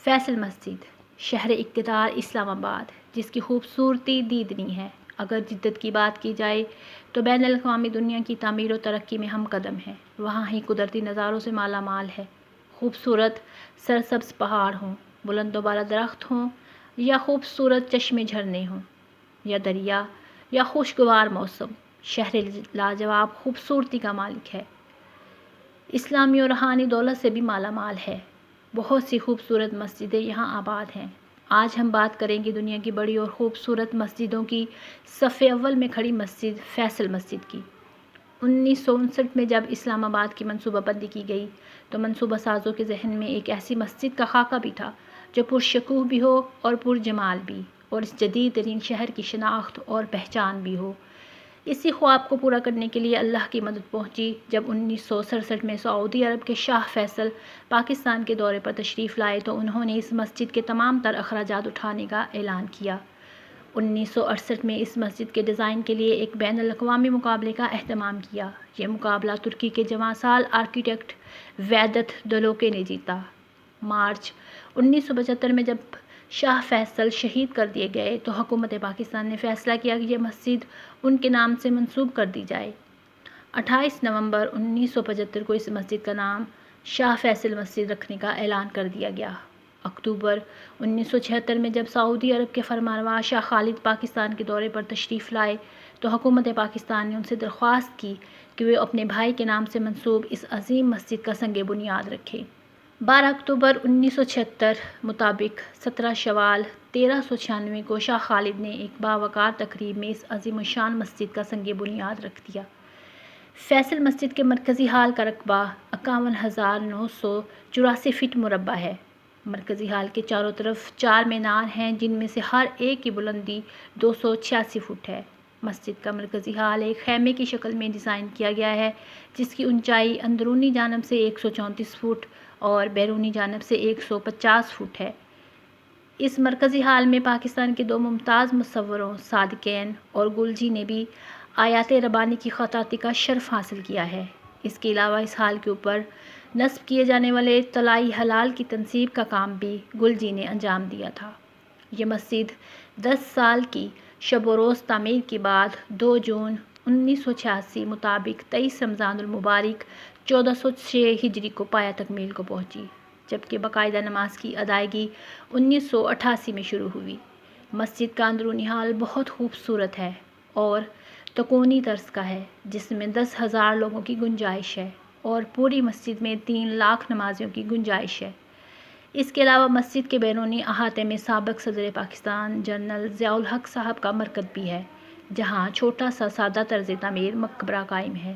فیصل مسجد شہر اقتدار اسلام آباد، جس کی خوبصورتی دیدنی ہے۔ اگر جدت کی بات کی جائے تو بین الاقوامی دنیا کی تعمیر و ترقی میں ہم قدم ہے۔ وہاں ہی قدرتی نظاروں سے مالا مال ہے۔ خوبصورت سرسبز پہاڑ ہوں، بلند و بالا درخت ہوں، یا خوبصورت چشمے جھرنے ہوں، یا دریا، یا خوشگوار موسم، شہر لاجواب خوبصورتی کا مالک ہے۔ اسلامی اور روحانی دولت سے بھی مالا مال ہے۔ بہت سی خوبصورت مسجدیں یہاں آباد ہیں۔ آج ہم بات کریں گے دنیا کی بڑی اور خوبصورت مسجدوں کی۔ صف اول میں کھڑی مسجد فیصل مسجد کی۔ 1959 میں جب اسلام آباد کی منصوبہ بندی کی گئی تو منصوبہ سازوں کے ذہن میں ایک ایسی مسجد کا خاکہ بھی تھا جو پرشکوہ بھی ہو اور پرجمال بھی، اور اس جدید ترین شہر کی شناخت اور پہچان بھی ہو۔ اسی خواب کو پورا کرنے کے لیے اللہ کی مدد پہنچی جب 1967 میں سعودی عرب کے شاہ فیصل پاکستان کے دورے پر تشریف لائے تو انہوں نے اس مسجد کے تمام تر اخراجات اٹھانے کا اعلان کیا۔ 1968 میں اس مسجد کے ڈیزائن کے لیے ایک بین الاقوامی مقابلے کا اہتمام کیا۔ یہ مقابلہ ترکی کے جواں سال آرکیٹیکٹ ویدت ڈلوکے نے جیتا۔ مارچ 1975 میں جب شاہ فیصل شہید کر دیے گئے تو حکومت پاکستان نے فیصلہ کیا کہ یہ مسجد ان کے نام سے منسوب کر دی جائے۔ 28 نومبر 1975 کو اس مسجد کا نام شاہ فیصل مسجد رکھنے کا اعلان کر دیا گیا۔ اکتوبر 1976 میں جب سعودی عرب کے فرمانروا شاہ خالد پاکستان کے دورے پر تشریف لائے تو حکومت پاکستان نے ان سے درخواست کی کہ وہ اپنے بھائی کے نام سے منسوب اس عظیم مسجد کا سنگ بنیاد رکھیں۔ 12 اکتوبر 1976 مطابق 17 شوال 1396 کو شاہ خالد نے ایک باوقار تقریب میں اس عظیم الشان مسجد کا سنگ بنیاد رکھ دیا۔ فیصل مسجد کے مرکزی ہال کا رقبہ 51,984 فٹ مربع ہے۔ مرکزی ہال کے چاروں طرف 4 مینار ہیں جن میں سے ہر ایک کی بلندی 286 فٹ ہے۔ مسجد کا مرکزی ہال ایک خیمے کی شکل میں ڈیزائن کیا گیا ہے جس کی اونچائی اندرونی جانب سے 134 فٹ اور بیرونی جانب سے 150 فٹ ہے۔ اس مرکزی ہال میں پاکستان کے 2 ممتاز مصوروں صادقین اور گلجی نے بھی آیات ربانی کی خطاطی کا شرف حاصل کیا ہے۔ اس کے علاوہ اس ہال کے اوپر نصب کیے جانے والے طلائی ہلال کی تنصیب کا کام بھی گلجی نے انجام دیا تھا۔ یہ مسجد 10 سال کی شب و روز تعمیر کے بعد 2 جون 1986 مطابق 23 رمضان المبارک 1406 ہجری کو پایہ تکمیل کو پہنچی، جبکہ باقاعدہ نماز کی ادائیگی 1988 میں شروع ہوئی۔ مسجد کا اندرونی حال بہت خوبصورت ہے اور تکونی طرز کا ہے جس میں 10,000 لوگوں کی گنجائش ہے اور پوری مسجد میں 3 لاکھ نمازیوں کی گنجائش ہے۔ اس کے علاوہ مسجد کے بیرونی احاطے میں سابق صدر پاکستان جنرل ضیاء الحق صاحب کا مرکز بھی ہے جہاں چھوٹا سا سادہ طرز تعمیر مقبرہ قائم ہے۔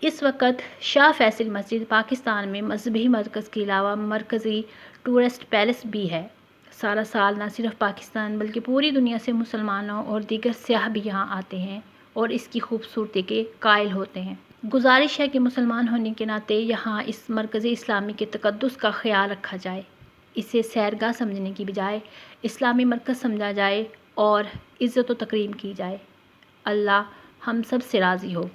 اس وقت شاہ فیصل مسجد پاکستان میں مذہبی مرکز کے علاوہ مرکزی ٹورسٹ پیلس بھی ہے۔ سارا سال نہ صرف پاکستان بلکہ پوری دنیا سے مسلمانوں اور دیگر سیاح بھی یہاں آتے ہیں اور اس کی خوبصورتی کے قائل ہوتے ہیں۔ گزارش ہے کہ مسلمان ہونے کے ناطے یہاں اس مرکز اسلامی کے تقدس کا خیال رکھا جائے، اسے سیرگاہ سمجھنے کی بجائے اسلامی مرکز سمجھا جائے اور عزت و تکریم کی جائے۔ اللہ ہم سب سے راضی ہو۔